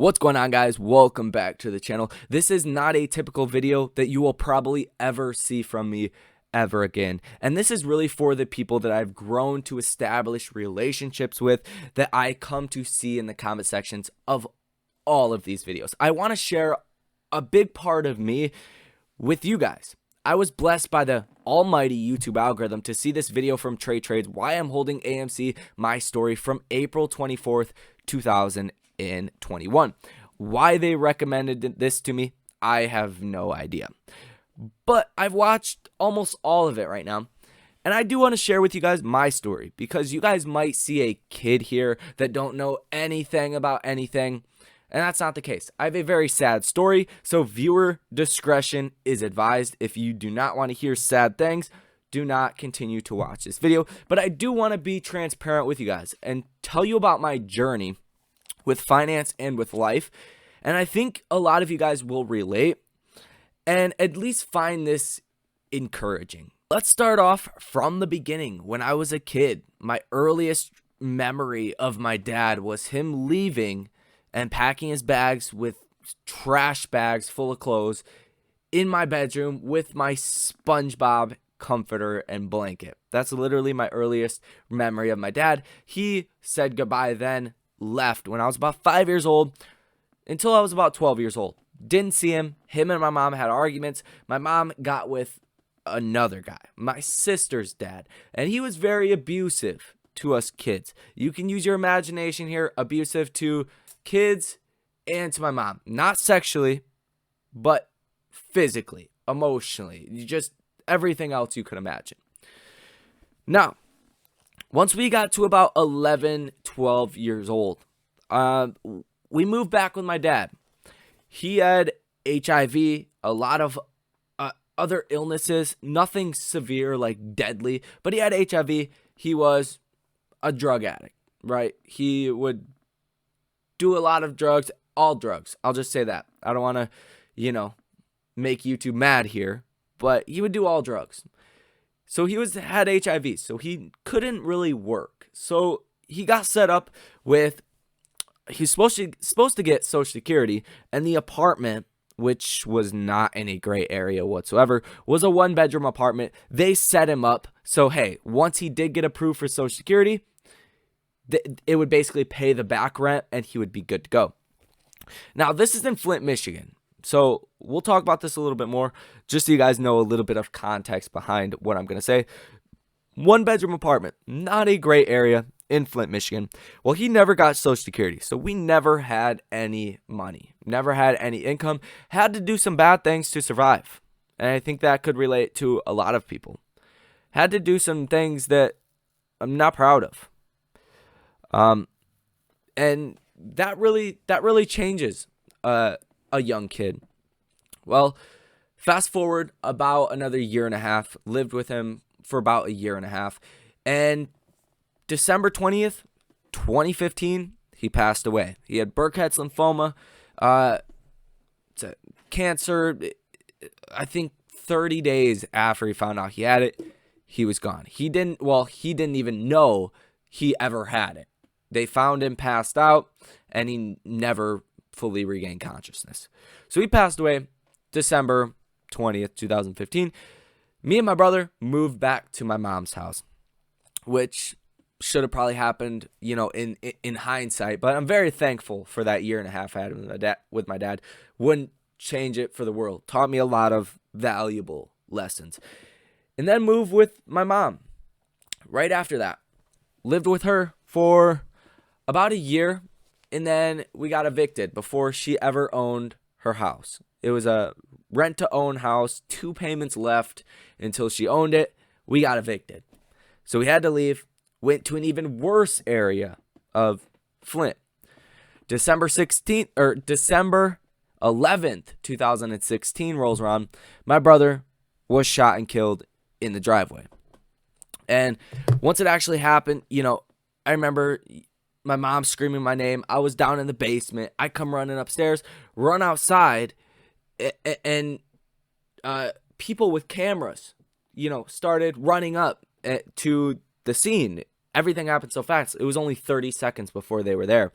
What's going on, guys? Welcome back to the channel. This is not a typical video that you will probably ever see from me ever again. And this is really for the people that I've grown to establish relationships with, that I come to see in the comment sections of all of these videos. I want to share a big part of me with you guys. I was blessed by the almighty YouTube algorithm to see this video from Trade Trades, why I'm holding AMC, my story, from April 24th, 2021. Why they recommended this to me, I have no idea. But I've watched almost all of it right now. And I do want to share with you guys my story, because you guys might see a kid here that don't know anything about anything. And that's not the case. I have a very sad story, so viewer discretion is advised. If you do not want to hear sad things, do not continue to watch this video. But I do want to be transparent with you guys and tell you about my journey with finance and with life. And I think a lot of you guys will relate and at least find this encouraging. Let's start off from the beginning. When I was a kid, my earliest memory of my dad was him leaving and packing his bags with trash bags full of clothes in my bedroom with my SpongeBob comforter and blanket. That's literally my earliest memory of my dad. He said goodbye then, left when I was about 5 years old until I was about 12 years old. Didn't see him. Him and my mom had arguments. My mom got with another guy, my sister's dad, and he was very abusive to us kids. You can use your imagination here. Abusive to kids and to my mom. Not sexually, but physically, emotionally, just everything else you could imagine. Now, once we got to about 11, 12 years old, we moved back with my dad. He had HIV, a lot of other illnesses, nothing severe like deadly, but he had HIV. He was a drug addict, right? He would do a lot of drugs, all drugs. I'll just say that. I don't want to, make YouTube mad here, but he would do all drugs. So he had HIV, so he couldn't really work. So he got set up with, he's supposed to get Social Security, and the apartment, which was not in a great area whatsoever, was a 1-bedroom apartment. They set him up so, hey, once he did get approved for Social Security, it would basically pay the back rent and he would be good to go. Now, this is in Flint, Michigan. So we'll talk about this a little bit more, just so you guys know a little bit of context behind what I'm going to say. 1-bedroom apartment, not a great area in Flint, Michigan. Well, he never got Social Security, so we never had any money, never had any income, had to do some bad things to survive. And I think that could relate to a lot of people. Had to do some things that I'm not proud of. And that really changes a young kid. Well, fast forward about another year and a half, lived with him for about a year and a half, and December 20th, 2015, he passed away. He had Burkitt's lymphoma, it's a cancer. I think 30 days after he found out he had it, he was gone. He didn't even know he ever had it. They found him passed out, and he never fully regained consciousness. So he passed away December 20th, 2015. Me and my brother moved back to my mom's house, which should have probably happened, in hindsight. But I'm very thankful for that year and a half I had with my dad. Wouldn't change it for the world. Taught me a lot of valuable lessons. And then moved with my mom right after that. Lived with her for about a year, and then we got evicted before she ever owned her house. It was a rent-to-own house, 2 payments left until she owned it. We got evicted. So we had to leave, went to an even worse area of Flint. December 11th, 2016 rolls around. My brother was shot and killed in the driveway. And once it actually happened, I remember my mom screaming my name. I was down in the basement. I come running upstairs, run outside, and people with cameras, started running up to the scene. Everything happened so fast. It was only 30 seconds before they were there.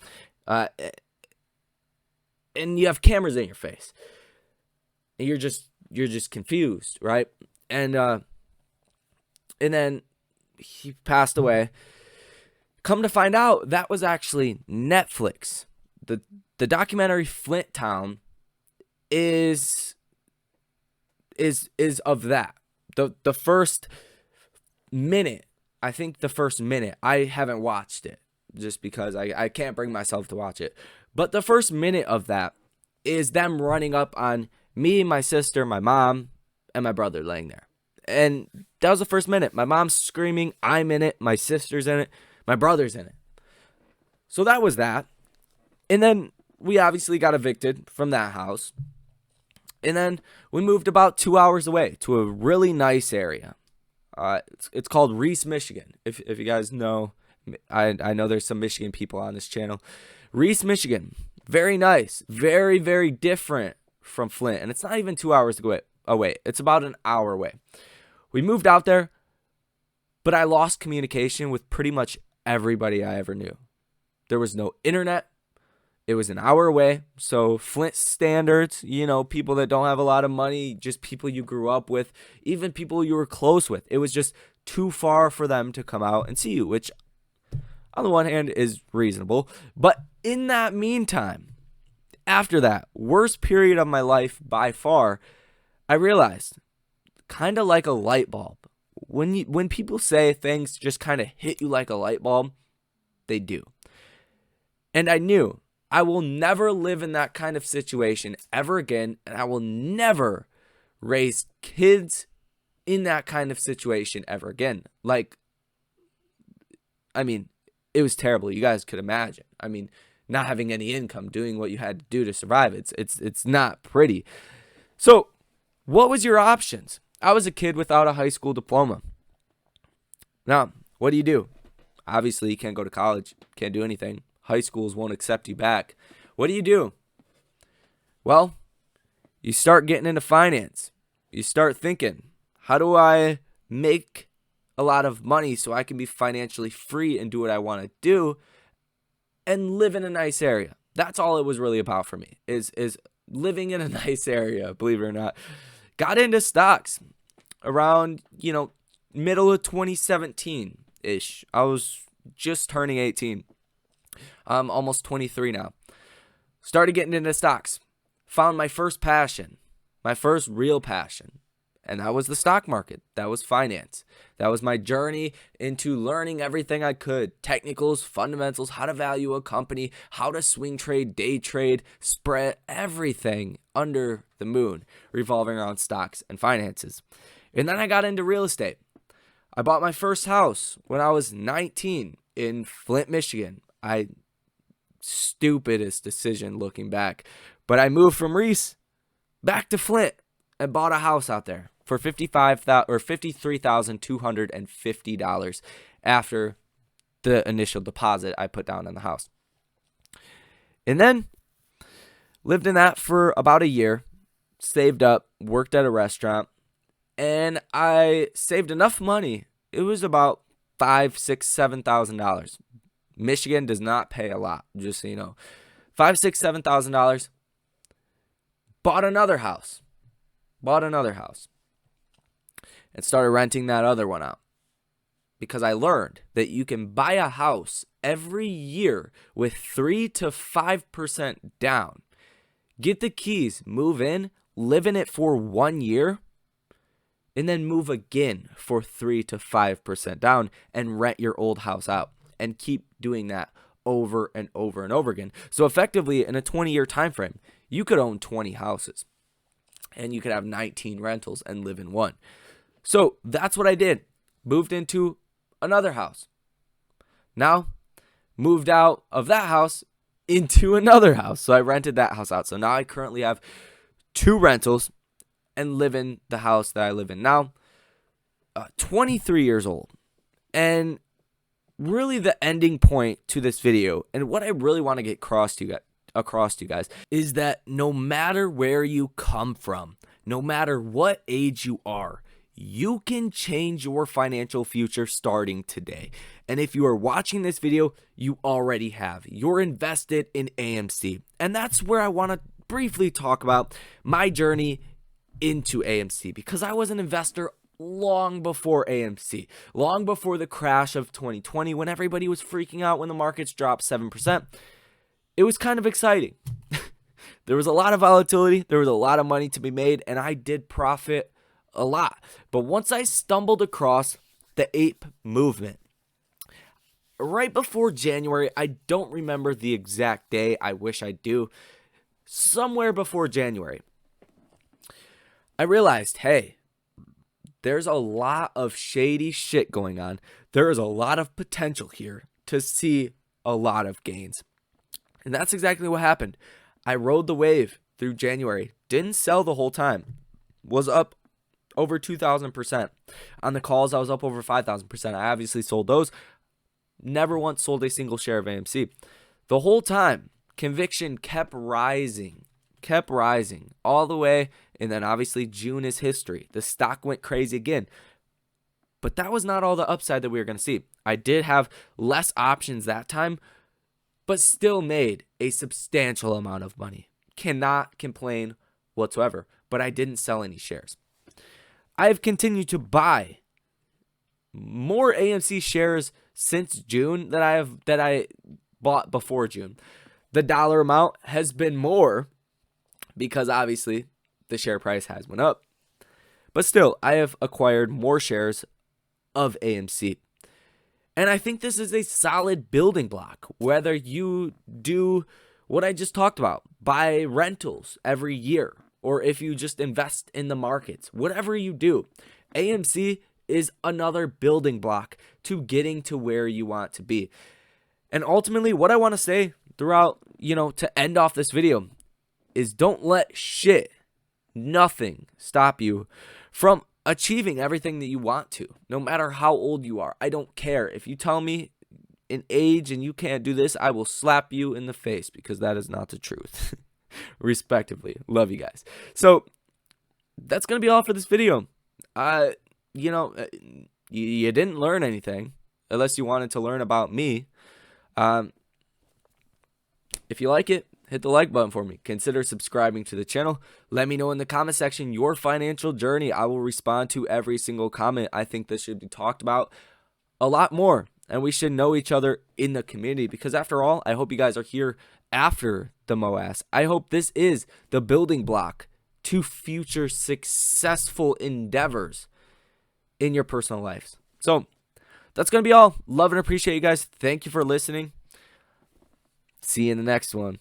and you have cameras in your face. And you're just confused, right? And then he passed away. Come to find out, that was actually Netflix. The documentary Flint Town is of that. The first minute, I think the first minute, I haven't watched it just because I can't bring myself to watch it. But the first minute of that is them running up on me, my sister, my mom, and my brother laying there. And that was the first minute. My mom's screaming. I'm in it. My sister's in it. My brother's in it. So that was that. And then we obviously got evicted from that house. And then we moved about 2 hours away to a really nice area. It's called Reese, Michigan. If you guys know, I know there's some Michigan people on this channel. Reese, Michigan. Very nice. Very, very different from Flint. And it's not even 2 hours away. It's about an hour away. We moved out there, but I lost communication with pretty much everybody I ever knew. There was no internet. It was an hour away. So Flint standards, people that don't have a lot of money, just people you grew up with, even people you were close with. It was just too far for them to come out and see you, which on the one hand is reasonable. But in that meantime, after that worst period of my life by far, I realized, kind of like a light bulb, when people say things just kind of hit you like a light bulb, they do. And I knew I will never live in that kind of situation ever again, and I will never raise kids in that kind of situation ever again. It was terrible. You guys could imagine. Not having any income, doing what you had to do to survive. It's not pretty. So, what was your options? I was a kid without a high school diploma. Now, what do? Obviously, you can't go to college, can't do anything. High schools won't accept you back. What do? Well, you start getting into finance. You start thinking, how do I make a lot of money so I can be financially free and do what I want to do and live in a nice area? That's all it was really about for me, is living in a nice area, believe it or not. Got into stocks around, middle of 2017-ish. I was just turning 18. I'm almost 23 now. Started getting into stocks. Found my first passion, my first real passion. And that was the stock market. That was finance. That was my journey into learning everything I could. Technicals, fundamentals, how to value a company, how to swing trade, day trade, spread, everything under the moon revolving around stocks and finances. And then I got into real estate. I bought my first house when I was 19 in Flint, Michigan. Stupidest decision looking back. But I moved from Reese back to Flint and bought a house out there for $53,250 after the initial deposit I put down on the house. And then lived in that for about a year, saved up, worked at a restaurant, and I saved enough money. It was about $5,000, $6,000, $7,000. Michigan does not pay a lot, just so you know. $5,000, $6,000, $7,000. Bought another house. And started renting that other one out. Because I learned that you can buy a house every year with 3 to 5% down. Get the keys, move in, live in it for 1 year, and then move again for 3 to 5% down and rent your old house out. And keep doing that over and over and over again. So effectively, in a 20-year time frame, you could own 20 houses. And you could have 19 rentals and live in one. So that's what I did. Moved into another house. Now, moved out of that house into another house. So I rented that house out. So now I currently have 2 rentals and live in the house that I live in now. 23 years old. And really the ending point to this video, and what I really want to get across to you guys, is that no matter where you come from, no matter what age you are, you can change your financial future starting today. And if you are watching this video, you already have. You're invested in AMC. And that's where I want to briefly talk about my journey into AMC, because I was an investor long before AMC, long before the crash of 2020 when everybody was freaking out when the markets dropped 7%. It was kind of exciting. There was a lot of volatility, there was a lot of money to be made, and I did profit a lot. But once I stumbled across the ape movement, right before January, I don't remember the exact day, I wish I do, somewhere before January, I realized, hey, there's a lot of shady shit going on. There is a lot of potential here to see a lot of gains. And that's exactly what happened. I rode the wave through January, didn't sell the whole time, was up over 2,000%. On the calls, I was up over 5,000%. I obviously sold those. Never once sold a single share of AMC. The whole time, conviction kept rising all the way. And then obviously June is history. The stock went crazy again. But that was not all the upside that we were going to see. I did have less options that time, but still made a substantial amount of money. Cannot complain whatsoever. But I didn't sell any shares. I have continued to buy more AMC shares since June that I bought before June. The dollar amount has been more because obviously the share price has went up. But still, I have acquired more shares of AMC. And I think this is a solid building block. Whether you do what I just talked about, buy rentals every year, or if you just invest in the markets, whatever you do, AMC is another building block to getting to where you want to be. And ultimately, what I want to say throughout, to end off this video is don't let nothing stop you from achieving everything that you want to, no matter how old you are. I don't care. If you tell me in age and you can't do this, I will slap you in the face because that is not the truth. Respectively. Love you guys. So that's going to be all for this video. You didn't learn anything unless you wanted to learn about me. If you like it, hit the like button for me. Consider subscribing to the channel. Let me know in the comment section your financial journey. I will respond to every single comment. I think this should be talked about a lot more. And we should know each other in the community. Because after all, I hope you guys are here after the MOAS. I hope this is the building block to future successful endeavors in your personal lives. So that's going to be all. Love and appreciate you guys. Thank you for listening. See you in the next one.